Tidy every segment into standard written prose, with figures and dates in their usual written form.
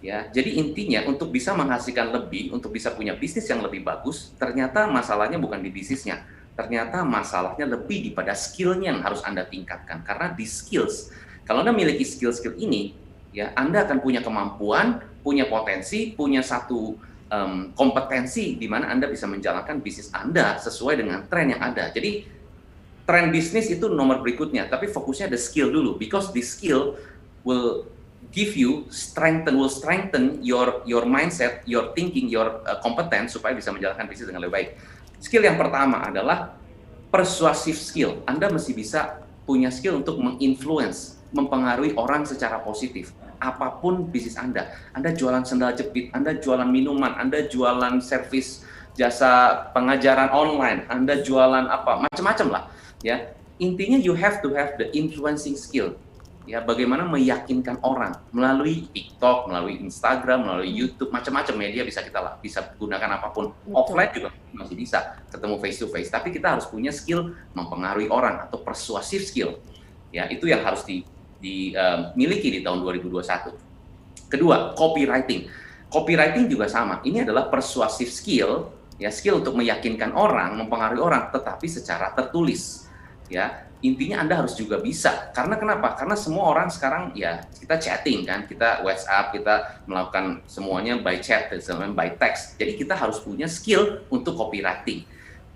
Ya, jadi intinya untuk bisa menghasilkan lebih, untuk bisa punya bisnis yang lebih bagus, ternyata masalahnya bukan di bisnisnya. Ternyata masalahnya lebih pada skill-nya yang harus Anda tingkatkan. Karena di skills, kalau Anda memiliki skill-skill ini, ya Anda akan punya kemampuan, punya potensi, punya satu kompetensi di mana Anda bisa menjalankan bisnis Anda sesuai dengan tren yang ada. Jadi tren bisnis itu nomor berikutnya, tapi fokusnya the skill dulu, because the skill will give you will strengthen your mindset, your thinking, your competence supaya bisa menjalankan bisnis dengan lebih baik. Skill yang pertama adalah persuasive skill. Anda mesti bisa punya skill untuk menginfluence, mempengaruhi orang secara positif. Apapun bisnis Anda jualan sendal jepit, Anda jualan minuman, Anda jualan servis jasa pengajaran online, Anda jualan apa, macam-macam lah. Ya, intinya you have to have the influencing skill. Ya, bagaimana meyakinkan orang melalui TikTok, melalui Instagram, melalui YouTube, macam-macam media bisa kita bisa gunakan apapun. Betul. Offline juga masih bisa ketemu face to face, tapi kita harus punya skill mempengaruhi orang atau persuasive skill. Ya, itu yang harus dimiliki di tahun 2021. Kedua, copywriting. Copywriting juga sama. Ini adalah persuasive skill, ya, skill untuk meyakinkan orang, mempengaruhi orang, tetapi secara tertulis. Ya, intinya Anda harus juga bisa. Karena kenapa? Karena semua orang sekarang ya kita chatting kan, kita WhatsApp, kita melakukan semuanya by chat, semuanya by text. Jadi kita harus punya skill untuk copywriting,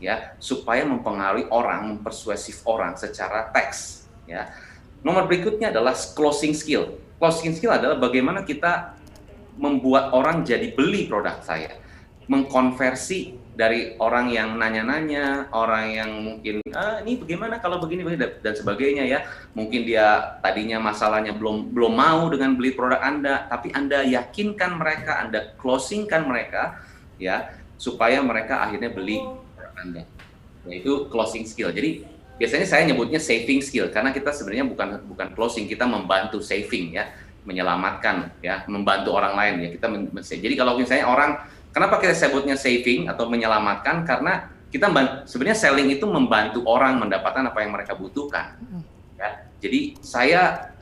ya, supaya mempengaruhi orang, mempersuasif orang secara teks. Ya. Nomor berikutnya adalah closing skill. Closing skill adalah bagaimana kita membuat orang jadi beli produk saya, mengkonversi dari orang yang nanya-nanya, orang yang mungkin ini bagaimana kalau begini dan sebagainya ya. Mungkin dia tadinya masalahnya belum mau dengan beli produk Anda, tapi Anda yakinkan mereka, Anda closingkan mereka ya, supaya mereka akhirnya beli produk Anda. Yaitu closing skill. Jadi biasanya saya nyebutnya saving skill karena kita sebenarnya bukan closing, kita membantu saving ya, menyelamatkan ya, membantu orang lain ya. Jadi kalau misalnya orang, kenapa kita sebutnya saving atau menyelamatkan? Karena kita sebenarnya selling itu membantu orang mendapatkan apa yang mereka butuhkan. Ya. Jadi saya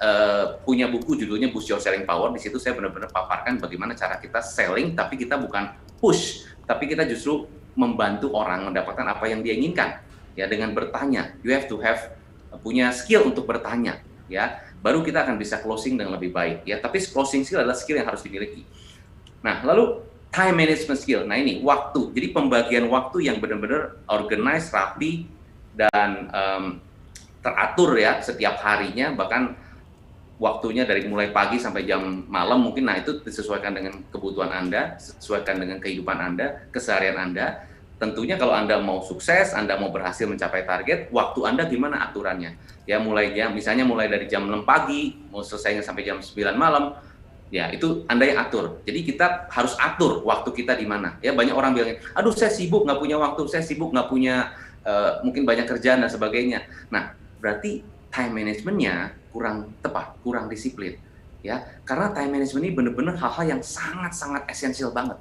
punya buku judulnya Boost Your Selling Power. Di situ saya benar-benar paparkan bagaimana cara kita selling, tapi kita bukan push, tapi kita justru membantu orang mendapatkan apa yang dia inginkan. Ya, dengan bertanya, you have to have punya skill untuk bertanya. Ya, baru kita akan bisa closing dengan lebih baik. Ya, tapi closing skill adalah skill yang harus dimiliki. Nah, lalu time management skill. Nah ini waktu. Jadi pembagian waktu yang benar-benar organized, rapi, dan teratur ya setiap harinya. Bahkan waktunya dari mulai pagi sampai jam malam mungkin. Nah itu disesuaikan dengan kebutuhan Anda, sesuaikan dengan kehidupan Anda, keseharian Anda. Tentunya kalau Anda mau sukses, Anda mau berhasil mencapai target, waktu Anda gimana aturannya? Ya misalnya mulai dari jam 6 pagi, mau selesainya sampai jam 9 malam. Ya, itu Anda yang atur. Jadi kita harus atur waktu kita di mana. Ya, banyak orang bilang, aduh saya sibuk, nggak punya waktu, saya sibuk, nggak punya, mungkin banyak kerjaan dan sebagainya. Nah, berarti time management-nya kurang tepat, kurang disiplin. Ya, karena time management ini benar-benar hal-hal yang sangat-sangat esensial banget.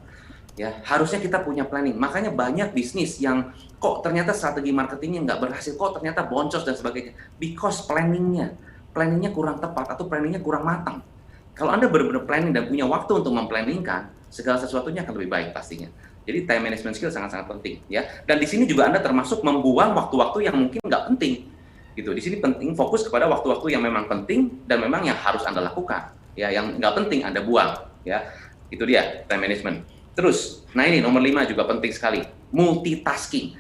Ya, harusnya kita punya planning. Makanya banyak bisnis yang kok ternyata strategi marketingnya nggak berhasil, kok ternyata boncos dan sebagainya. Because planningnya kurang tepat atau planningnya kurang matang. Kalau Anda benar-benar planning dan punya waktu untuk memplanningkan, segala sesuatunya akan lebih baik pastinya. Jadi time management skill sangat-sangat penting, ya. Dan di sini juga Anda termasuk membuang waktu-waktu yang mungkin nggak penting, gitu. Di sini penting fokus kepada waktu-waktu yang memang penting dan memang yang harus Anda lakukan, ya. Yang nggak penting Anda buang, ya. Itu dia time management. Terus, nah ini nomor 5 juga penting sekali, multitasking.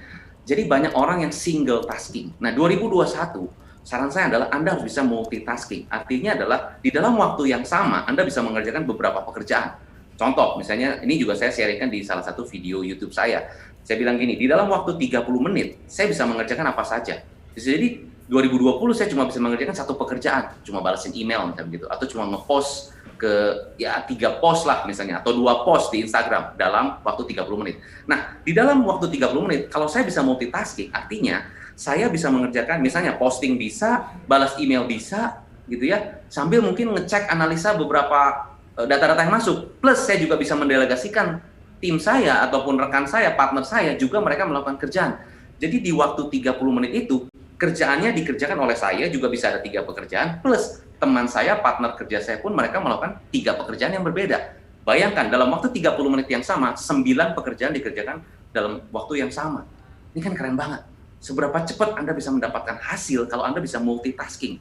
Jadi banyak orang yang single tasking. Nah 2021 saran saya adalah Anda harus bisa multitasking. Artinya adalah di dalam waktu yang sama Anda bisa mengerjakan beberapa pekerjaan. Contoh, misalnya ini juga saya sharingkan di salah satu video YouTube saya. Saya bilang gini, di dalam waktu 30 menit saya bisa mengerjakan apa saja. Jadi 2020 saya cuma bisa mengerjakan satu pekerjaan, cuma balasin email misalnya gitu, atau cuma ngepost ke ya 3 post lah misalnya, atau 2 post di Instagram dalam waktu 30 menit. Nah, di dalam waktu 30 menit, kalau saya bisa multitasking, artinya saya bisa mengerjakan misalnya posting bisa, balas email bisa, gitu ya, sambil mungkin ngecek analisa beberapa data-data yang masuk. Plus saya juga bisa mendelegasikan tim saya ataupun rekan saya, partner saya juga mereka melakukan kerjaan. Jadi di waktu 30 menit itu kerjaannya dikerjakan oleh saya, juga bisa ada 3 pekerjaan, plus teman saya, partner kerja saya pun mereka melakukan 3 pekerjaan yang berbeda. Bayangkan dalam waktu 30 menit yang sama, 9 pekerjaan dikerjakan dalam waktu yang sama. Ini kan keren banget. Seberapa cepat Anda bisa mendapatkan hasil kalau Anda bisa multitasking.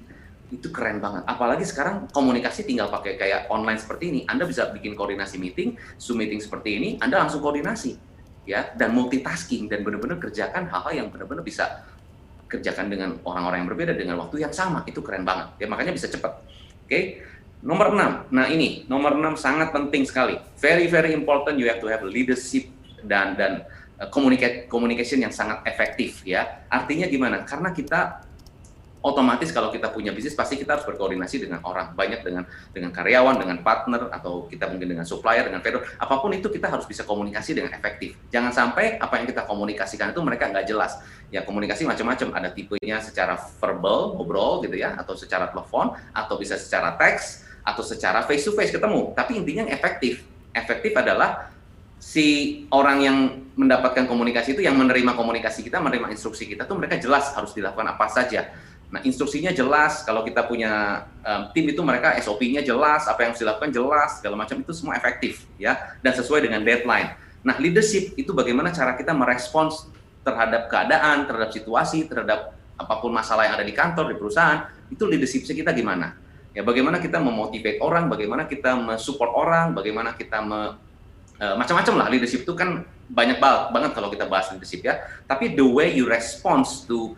Itu keren banget. Apalagi sekarang komunikasi tinggal pakai kayak online seperti ini. Anda bisa bikin koordinasi meeting, Zoom meeting seperti ini, Anda langsung koordinasi. Ya, dan multitasking, dan benar-benar kerjakan hal-hal yang benar-benar bisa kerjakan dengan orang-orang yang berbeda dengan waktu yang sama. Itu keren banget. Ya, makanya bisa cepat. Oke. Nomor 6. Nah, ini nomor 6 sangat penting sekali. Very very important, you have to have leadership dan communication yang sangat efektif, ya. Artinya gimana? Karena kita otomatis kalau kita punya bisnis pasti kita harus berkoordinasi dengan orang banyak, dengan karyawan, dengan partner, atau kita mungkin dengan supplier, dengan vendor, apapun itu kita harus bisa komunikasi dengan efektif. Jangan sampai apa yang kita komunikasikan itu mereka nggak jelas. Ya, komunikasi macam-macam, ada tipenya secara verbal, ngobrol gitu ya, atau secara telepon, atau bisa secara teks, atau secara face to face ketemu. Tapi intinya yang efektif. Efektif adalah si orang yang mendapatkan komunikasi itu, yang menerima komunikasi kita, menerima instruksi kita tuh mereka jelas harus dilakukan apa saja. Nah, instruksinya jelas, kalau kita punya tim itu mereka SOP-nya jelas, apa yang harus dilakukan jelas, segala macam itu semua efektif, ya, dan sesuai dengan deadline. Nah, leadership itu bagaimana cara kita merespons terhadap keadaan, terhadap situasi, terhadap apapun masalah yang ada di kantor, di perusahaan, itu leadership kita gimana? Ya, bagaimana kita memotivate orang, bagaimana kita mensupport orang, bagaimana kita macam-macam lah. Leadership itu kan banyak banget kalau kita bahas leadership, ya. Tapi the way you response to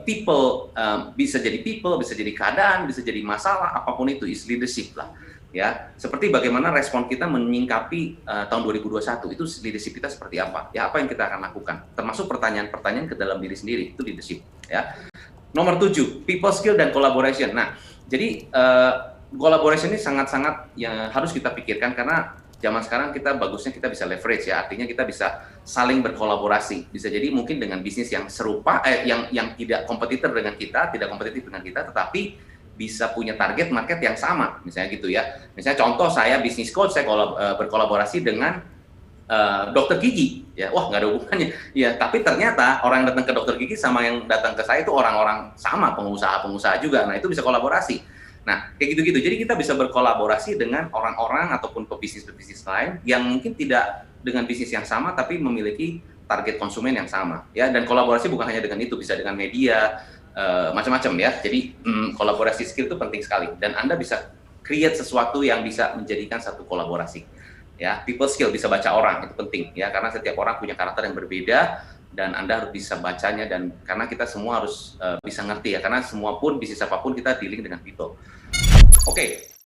people, bisa jadi people, bisa jadi keadaan, bisa jadi masalah, apapun itu is leadership lah, ya. Seperti bagaimana respon kita menyingkapi tahun 2021, itu leadership kita seperti apa, ya, apa yang kita akan lakukan, termasuk pertanyaan-pertanyaan ke dalam diri sendiri, itu leadership, ya. Nomor 7, people skill dan collaboration. Nah, jadi collaboration ini sangat-sangat yang harus kita pikirkan, karena zaman sekarang kita bagusnya kita bisa leverage, ya, artinya kita bisa saling berkolaborasi. Bisa jadi mungkin dengan bisnis yang serupa, yang tidak kompetitor dengan kita, tidak kompetitif dengan kita, tetapi bisa punya target market yang sama, misalnya gitu, ya. Misalnya contoh, saya bisnis coach, saya berkolaborasi dengan dokter gigi, ya, wah nggak ada hubungannya, ya, tapi ternyata orang yang datang ke dokter gigi sama yang datang ke saya itu orang-orang sama, pengusaha-pengusaha juga, nah itu bisa kolaborasi. Nah, kayak gitu-gitu. Jadi kita bisa berkolaborasi dengan orang-orang ataupun pebisnis-pebisnis lain yang mungkin tidak dengan bisnis yang sama, tapi memiliki target konsumen yang sama, ya. Dan kolaborasi bukan hanya dengan itu, bisa dengan media, macam-macam, ya. Jadi kolaborasi skill itu penting sekali, dan Anda bisa create sesuatu yang bisa menjadikan satu kolaborasi, ya. People skill, bisa baca orang, itu penting, ya, karena setiap orang punya karakter yang berbeda, dan Anda harus bisa bacanya, dan karena kita semua harus bisa ngerti, ya, karena semua pun bisnis apapun kita dealing dengan people. Oke.